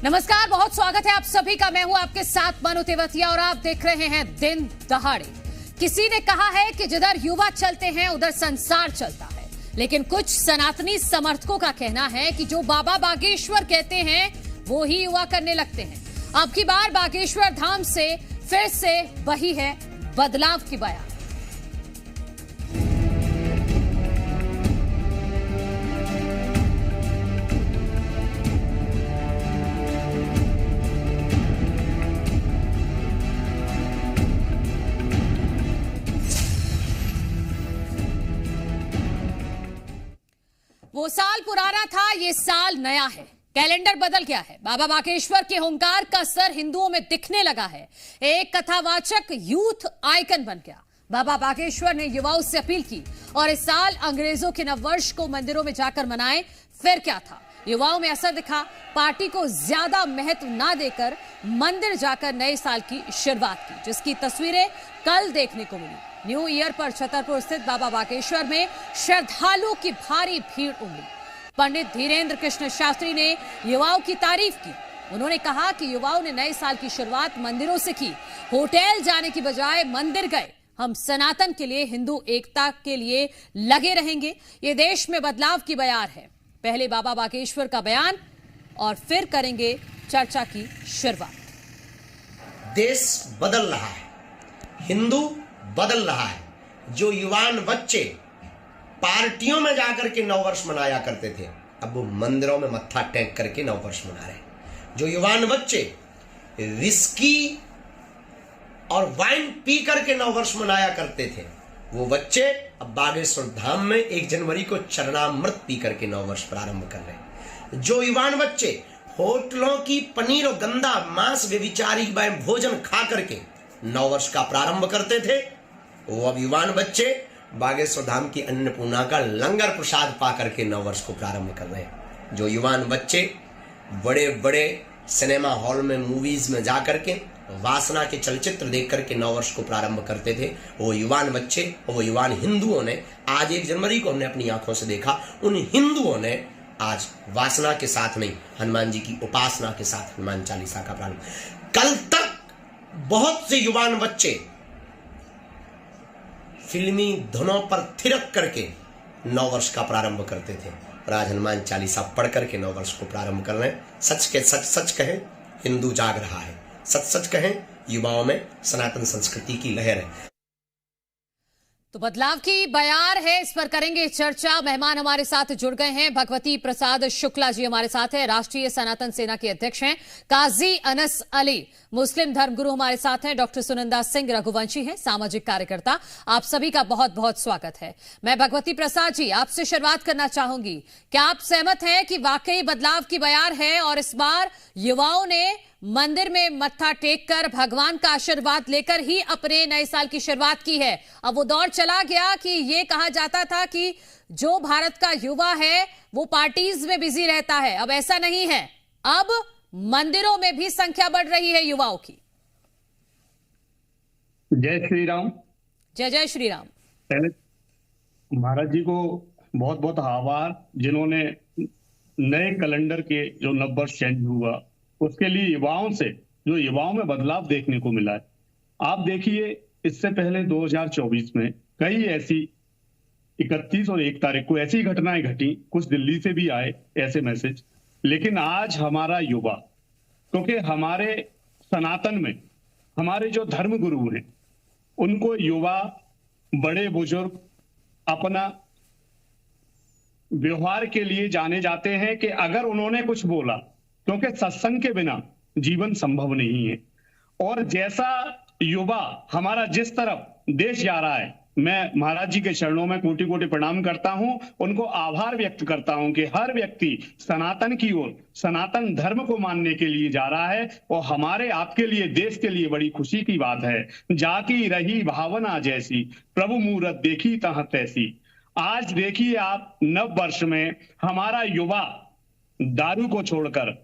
नमस्कार, बहुत स्वागत है आप सभी का। मैं हूं आपके साथ मनु तेवतिया और आप देख रहे हैं दिन दहाड़े। किसी ने कहा है कि जिधर युवा चलते हैं उधर संसार चलता है, लेकिन कुछ सनातनी समर्थकों का कहना है कि जो बाबा बागेश्वर कहते हैं वो ही युवा करने लगते हैं। अब की बार बागेश्वर धाम से फिर से वही है बदलाव की बयान। वो साल पुराना था, ये साल नया है। कैलेंडर बदल गया है। बाबा बागेश्वर के हुंकार का असर हिंदुओं में दिखने लगा है। एक कथावाचक यूथ आइकन बन गया। बाबा बागेश्वर ने युवाओं से अपील की और इस साल अंग्रेजों के नववर्ष को मंदिरों में जाकर मनाएं। फिर क्या था, युवाओं में असर दिखा। पार्टी को ज्यादा महत्व ना देकर मंदिर जाकर नए साल की शुरुआत की, जिसकी तस्वीरें कल देखने को मिली। न्यू ईयर पर छतरपुर स्थित बाबा बागेश्वर में श्रद्धालुओं की भारी भीड़ उमड़ी। पंडित धीरेन्द्र कृष्ण शास्त्री ने युवाओं की तारीफ की। उन्होंने कहा कि युवाओं ने नए साल की शुरुआत मंदिरों से की। होटल जाने की बजाय मंदिर गए। हम सनातन के लिए, हिंदू एकता के लिए लगे रहेंगे। ये देश में बदलाव की बयार है। पहले बाबा बागेश्वर का बयान और फिर करेंगे चर्चा की शुरुआत। देश बदल रहा है, हिंदू बदल रहा है। जो युवान बच्चे पार्टियों में जाकर के नववर्ष मनाया करते थे, अब वो मंदिरों में मत्था टेक करके नववर्ष मना रहे हैं। जो युवान बच्चे विस्की और वाइन पी करके नववर्ष मनाया करते थे, वो बच्चे अब बागेश्वर धाम में 1 जनवरी को चरणामृत पी करके नववर्ष प्रारंभ कर रहे हैं। जो युवान बच्चे होटलों की पनीर और गंदा मांस व्यभिचारी भोजन खा करके नववर्ष का प्रारंभ करते थे, वो अब युवान बच्चे बागेश्वर धाम की अन्नपूर्णा का लंगर प्रसाद पा करके नववर्ष को प्रारंभ कर रहे हैं। जो युवान बच्चे बड़े बड़े सिनेमा हॉल में मूवीज में जा करके वासना के चलचित्र देख करके नववर्ष को प्रारंभ करते थे, वो युवान बच्चे और वो युवान हिंदुओं ने आज 1 जनवरी को हमने अपनी आंखों से देखा, उन हिंदुओं ने आज वासना के साथ नहीं, हनुमान जी की उपासना के साथ हनुमान चालीसा का प्रारंभ। कल तक बहुत से युवान बच्चे फिल्मी धुनों पर थिरक करके नववर्ष का प्रारंभ करते थे और आज हनुमान चालीसा पढ़ करके नववर्ष को प्रारंभ कर रहे हैं। सच के सच सच कहें, हिंदू जाग रहा है। सच सच कहें, युवाओं में सनातन संस्कृति की लहर है। तो बदलाव की बयार है, इस पर करेंगे चर्चा। मेहमान हमारे साथ जुड़ गए हैं। भगवती प्रसाद शुक्ला जी हमारे साथ हैं, राष्ट्रीय सनातन सेना के अध्यक्ष हैं। काजी अनस अली, मुस्लिम धर्मगुरु हमारे साथ हैं। डॉक्टर सुनंदा सिंह रघुवंशी हैं, सामाजिक कार्यकर्ता। आप सभी का बहुत बहुत स्वागत है। मैं भगवती प्रसाद जी आपसे शुरुआत करना चाहूंगी। क्या आप सहमत हैं कि वाकई बदलाव की बयार है और इस बार युवाओं ने मंदिर में मत्था टेक कर भगवान का आशीर्वाद लेकर ही अपने नए साल की शुरुआत की है? अब वो दौर चला गया कि ये कहा जाता था कि जो भारत का युवा है वो पार्टीज में बिजी रहता है। अब ऐसा नहीं है, अब मंदिरों में भी संख्या बढ़ रही है युवाओं की। जय श्री राम। जय जय श्री राम। पहले महाराज जी को बहुत बहुत आभार, जिन्होंने नए कैलेंडर के जो नववर्ष चेंज हुआ उसके लिए युवाओं से, जो युवाओं में बदलाव देखने को मिला है। आप देखिए, इससे पहले 2024 में कई ऐसी 31 और 1 तारीख को ऐसी घटनाएं घटी, कुछ दिल्ली से भी आए ऐसे मैसेज। लेकिन आज हमारा युवा, क्योंकि हमारे सनातन में हमारे जो धर्म गुरु हैं, उनको युवा बड़े बुजुर्ग अपना व्यवहार के लिए जाने जाते हैं कि अगर उन्होंने कुछ बोला, क्योंकि सत्संग के बिना जीवन संभव नहीं है। और जैसा युवा हमारा जिस तरफ देश जा रहा है, मैं महाराज जी के चरणों में कोटि कोटि प्रणाम करता हूं, उनको आभार व्यक्त करता हूं कि हर व्यक्ति सनातन की ओर, सनातन धर्म को मानने के लिए जा रहा है। और हमारे आपके लिए, देश के लिए बड़ी खुशी की बात है। जाकी रही भावना जैसी, प्रभु मूरत देखी तहाँ तैसी। आज देखिए आप, नव वर्ष में हमारा युवा दारू को छोड़कर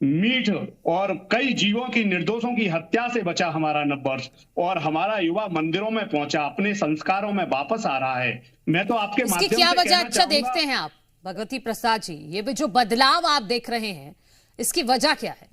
मीठ और कई जीवों की, निर्दोषों की हत्या से बचा हमारा नववर्ष, और हमारा युवा मंदिरों में पहुंचा, अपने संस्कारों में वापस आ रहा है। मैं तो आपके माध्यम से क्या वजह अच्छा देखते हैं आप भगवती प्रसाद जी, ये भी जो बदलाव आप देख रहे हैं, इसकी वजह क्या है?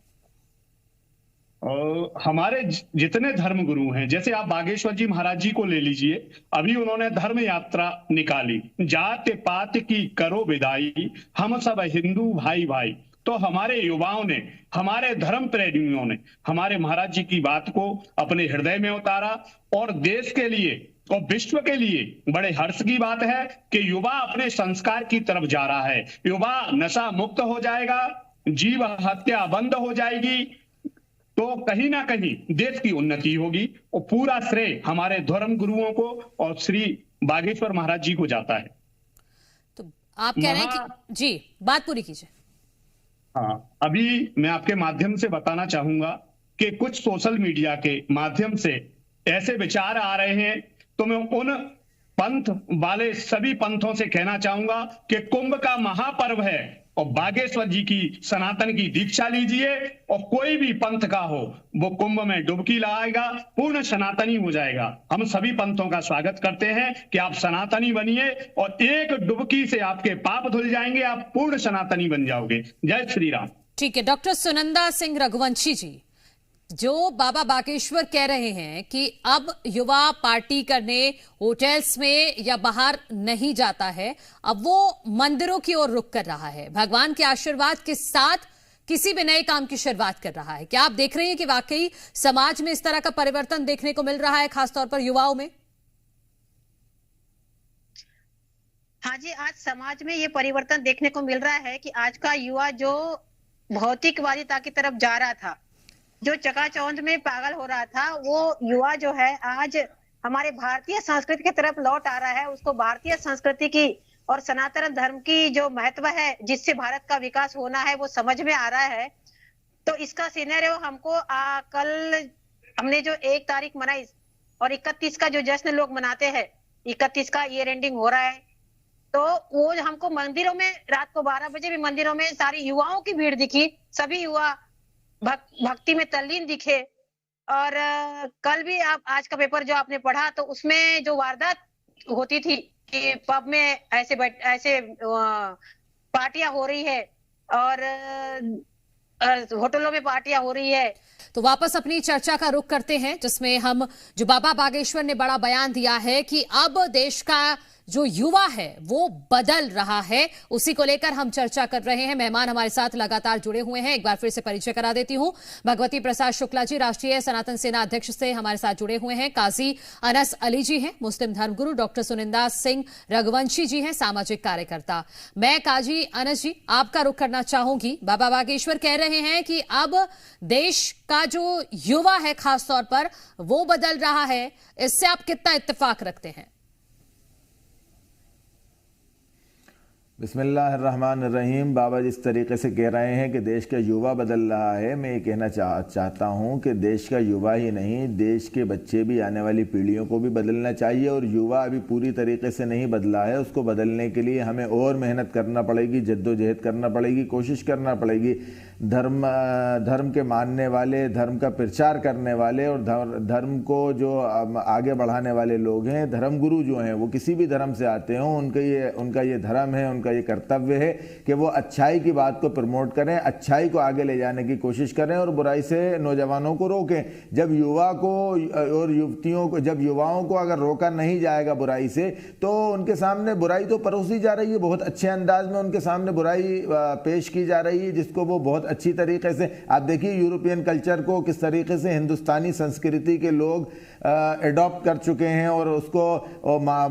और हमारे जितने धर्म गुरु हैं, जैसे आप बागेश्वर जी महाराज जी को ले लीजिए, अभी उन्होंने धर्म यात्रा निकाली, जात पात की करो विदाई, हम सब हिंदू भाई भाई। तो हमारे युवाओं ने, हमारे धर्म प्रेमियों ने हमारे महाराज जी की बात को अपने हृदय में उतारा, और देश के लिए और विश्व के लिए बड़े हर्ष की बात है कि युवा अपने संस्कार की तरफ जा रहा है। युवा नशा मुक्त हो जाएगा, जीव हत्या बंद हो जाएगी, तो कहीं ना कहीं देश की उन्नति होगी। और पूरा श्रेय हमारे धर्म गुरुओं को और श्री बागेश्वर महाराज जी को जाता है। तो आप कह रहे हैं कि जी, बात पूरी कीजिए। हाँ, अभी मैं आपके माध्यम से बताना चाहूंगा कि कुछ सोशल मीडिया के माध्यम से ऐसे विचार आ रहे हैं, तो मैं उन पंथ वाले सभी पंथों से कहना चाहूंगा कि कुंभ का महापर्व है और बागेश्वर जी की सनातन की दीक्षा लीजिए, और कोई भी पंथ का हो वो कुंभ में डुबकी लगाएगा, पूर्ण सनातनी हो जाएगा। हम सभी पंथों का स्वागत करते हैं कि आप सनातनी बनिए, और एक डुबकी से आपके पाप धुल जाएंगे, आप पूर्ण सनातनी बन जाओगे। जय श्री राम। ठीक है, डॉक्टर सुनंदा सिंह रघुवंशी जी, जो बाबा बागेश्वर कह रहे हैं कि अब युवा पार्टी करने होटल्स में या बाहर नहीं जाता है, अब वो मंदिरों की ओर रुख कर रहा है, भगवान के आशीर्वाद के साथ किसी भी नए काम की शुरुआत कर रहा है। क्या आप देख रहे हैं कि वाकई समाज में इस तरह का परिवर्तन देखने को मिल रहा है, खासतौर पर युवाओं में? हाँ जी, आज समाज में ये परिवर्तन देखने को मिल रहा है कि आज का युवा जो भौतिकवादिता की तरफ जा रहा था, जो चकाचौंध में पागल हो रहा था, वो युवा जो है आज हमारे भारतीय संस्कृति की तरफ लौट आ रहा है। उसको भारतीय संस्कृति की और सनातन धर्म की जो महत्व है, जिससे भारत का विकास होना है, वो समझ में आ रहा है। तो इसका सिनेरियो हमको कल हमने जो 1 तारीख मनाई और 31 का जो जश्न लोग मनाते हैं, 31 का ईयर एंडिंग हो रहा है, तो वो हमको मंदिरों में रात को 12 बजे भी मंदिरों में सारी युवाओं की भीड़ दिखी। सभी युवा भक्ति में तल्लीन दिखे। और कल भी आप आज का पेपर जो आपने पढ़ा, तो उसमें जो वारदात होती थी कि पब में ऐसे पार्टियां हो रही है और होटलों में पार्टियां हो रही है। तो वापस अपनी चर्चा का रुख करते हैं, जिसमें हम जो बाबा बागेश्वर ने बड़ा बयान दिया है कि अब देश का जो युवा है वो बदल रहा है, उसी को लेकर हम चर्चा कर रहे हैं। मेहमान हमारे साथ लगातार जुड़े हुए हैं, एक बार फिर से परिचय करा देती हूं। भगवती प्रसाद शुक्ला जी राष्ट्रीय सनातन सेना अध्यक्ष से हमारे साथ जुड़े हुए हैं। काजी अनस अली जी हैं, मुस्लिम धर्मगुरु। डॉक्टर सुनंदा सिंह रघुवंशी जी हैं, सामाजिक कार्यकर्ता। मैं काजी अनस जी आपका रुख करना चाहूंगी। बाबा बागेश्वर कह रहे हैं कि अब देश का जो युवा है खासतौर पर वो बदल रहा है, इससे आप कितना इत्तेफाक रखते हैं? बिस्मिल्लाहिर्रहमानिर्रहीम। बाबा जिस तरीके से कह रहे हैं कि देश का युवा बदल रहा है, मैं ये कहना चाहता हूँ कि देश का युवा ही नहीं, देश के बच्चे भी, आने वाली पीढ़ियों को भी बदलना चाहिए। और युवा अभी पूरी तरीके से नहीं बदला है, उसको बदलने के लिए हमें और मेहनत करना पड़ेगी, जद्दोजहद करना पड़ेगी, कोशिश करना पड़ेगी। धर्म के मानने वाले, धर्म का प्रचार करने वाले और धर्म को जो आगे बढ़ाने वाले लोग हैं, धर्म गुरु जो हैं, वो किसी भी धर्म से आते हों, उनका ये धर्म है, उनका ये कर्तव्य है कि वो अच्छाई की बात को प्रमोट करें, अच्छाई को आगे ले जाने की कोशिश करें और बुराई से नौजवानों को रोकें। जब युवा को और युवतियों को, जब युवाओं को अगर रोका नहीं जाएगा बुराई से, तो उनके सामने बुराई तो परोसी जा रही है, बहुत अच्छे अंदाज में उनके सामने बुराई पेश की जा रही है, जिसको वो बहुत अच्छी तरीके से, आप देखिए यूरोपियन कल्चर को किस तरीके से हिंदुस्तानी संस्कृति के लोग एडॉप्ट कर चुके हैं और उसको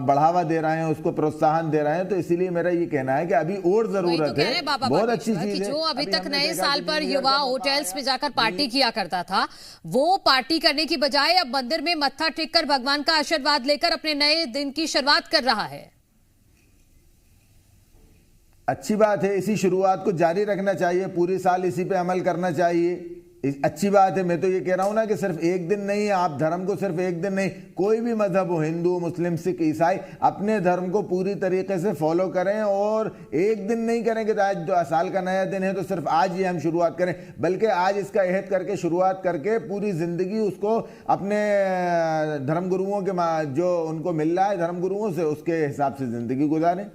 बढ़ावा दे रहे हैं, उसको प्रोत्साहन दे रहे हैं। तो इसीलिए मेरा ये कहना है कि अभी और जरूरत है, बहुत अच्छी चीज है। जो अभी तक नए साल पर युवा होटल्स में जाकर पार्टी किया करता था, वो पार्टी करने की बजाय अब मंदिर में मत्था टेक कर भगवान का आशीर्वाद लेकर अपने नए दिन की शुरुआत कर रहा है। अच्छी बात है, इसी शुरुआत को जारी रखना चाहिए, पूरे साल इसी पे अमल करना चाहिए। अच्छी बात है। मैं तो ये कह रहा हूं ना कि सिर्फ एक दिन नहीं, आप धर्म को सिर्फ एक दिन नहीं, कोई भी मजहब हो, हिंदू, मुस्लिम, सिख, ईसाई, अपने धर्म को पूरी तरीके से फॉलो करें। और एक दिन नहीं करेंगे तो आज साल का नया दिन है तो सिर्फ आज ही हम शुरुआत करें, बल्कि आज इसका अहद करके शुरुआत करके पूरी जिंदगी उसको अपने धर्म गुरुओं के जो उनको मिल रहा है धर्म गुरुओं से, उसके हिसाब से जिंदगी गुजारें।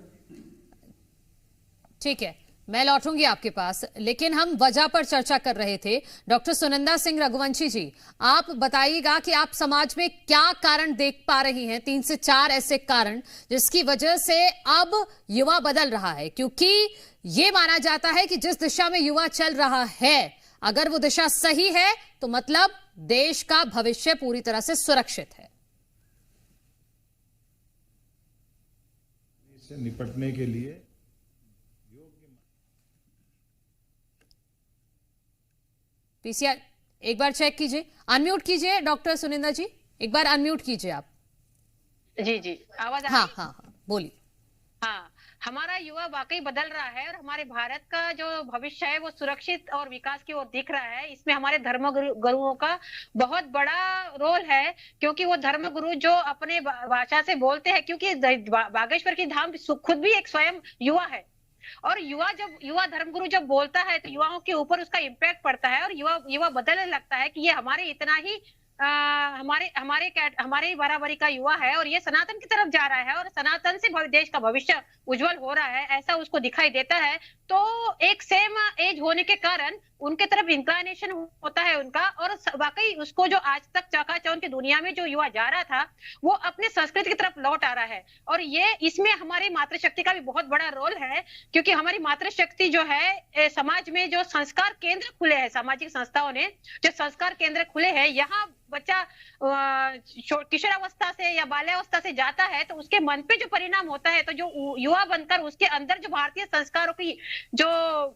ठीक है, मैं लौटूंगी आपके पास, लेकिन हम वजह पर चर्चा कर रहे थे। डॉक्टर सुनंदा सिंह रघुवंशी जी, आप बताइएगा कि आप समाज में क्या कारण देख पा रही हैं, 3 से 4 ऐसे कारण जिसकी वजह से अब युवा बदल रहा है, क्योंकि ये माना जाता है कि जिस दिशा में युवा चल रहा है, अगर वो दिशा सही है तो मतलब देश का भविष्य पूरी तरह से सुरक्षित है। इससे निपटने के लिए पीसीआर एक बार चेक कीजिए, अनम्यूट कीजिए डॉक्टर सुनिंदा जी, एक बार अनम्यूट कीजिए आप। जी आवाज आ रही? हाँ बोलिए। हाँ, हमारा युवा वाकई बदल रहा है और हमारे भारत का जो भविष्य है वो सुरक्षित और विकास की ओर दिख रहा है। इसमें हमारे धर्म गुरुओं का बहुत बड़ा रोल है, क्योंकि वो धर्म गुरु जो अपने भाषा से बोलते हैं, क्योंकि बागेश्वर की धाम खुद भी एक स्वयं युवा है, और युवा धर्मगुरु जब बोलता है तो युवाओं के ऊपर उसका इम्पैक्ट पड़ता है और युवा बदलने लगता है कि ये हमारे इतना ही हमारे बराबरी का युवा है और ये सनातन की तरफ जा रहा है और सनातन से देश का भविष्य उज्जवल हो रहा है, ऐसा उसको दिखाई देता है। तो एक सेम एज होने के कारण उनके तरफ इंक्लाइनेशन होता है उनका, और वाकई उसको जो आज तक चकाचौंध की दुनिया में जो युवा जा रहा था वो अपने संस्कृति की तरफ लौट आ रहा है। और ये इसमें हमारी मातृशक्ति का भी बहुत बड़ा रोल है, क्योंकि हमारी मातृशक्ति जो है समाज में जो संस्कार केंद्र खुले हैं, सामाजिक संस्थाओं ने जो संस्कार केंद्र खुले हैं, यहाँ बच्चा किशोरावस्था से या बाल्यावस्था से जाता है तो उसके मन पे जो परिणाम होता है, तो जो युवा बनकर उसके अंदर जो भारतीय संस्कारों की जो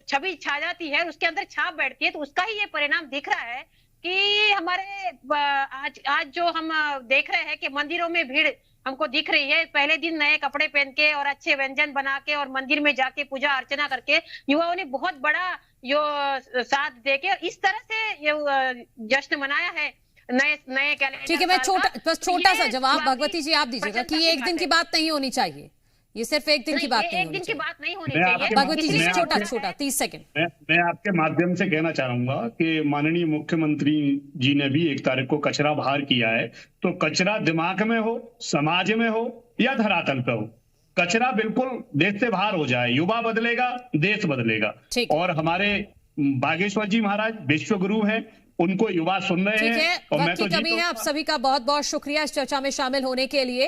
छवि छा जाती है, उसके अंदर छाप बैठती है, तो उसका ही ये परिणाम दिख रहा है कि हमारे आज जो हम देख रहे हैं कि मंदिरों में भीड़ हमको दिख रही है। पहले दिन नए कपड़े पहन के और अच्छे व्यंजन बना के और मंदिर में जाके पूजा अर्चना करके युवाओं ने बहुत बड़ा साथ देके इस तरह से जश्न मनाया है नए कैलेंडर। ठीक है, मैं छोटा सा जवाब भगवती जी आप दीजिएगा कि ये एक दिन की बात नहीं होनी चाहिए, ये सिर्फ एक दिन की बात नहीं होनी चाहिए। भगवती जी छोटा 30 सेकंड। मैं आपके माध्यम से कहना चाहूंगा कि माननीय मुख्यमंत्री जी ने भी 1 तारीख को कचरा बाहर किया है, तो कचरा दिमाग में हो, समाज में हो या धरातल पे हो, कचरा बिल्कुल देश से बाहर हो जाए, युवा बदलेगा, देश बदलेगा। और हमारे बागेश्वर जी महाराज विश्व गुरु हैं, उनको युवा सुन रहे हैं। ठीक है, वक्त की कमी है। आप सभी का बहुत बहुत शुक्रिया इस चर्चा में शामिल होने के लिए।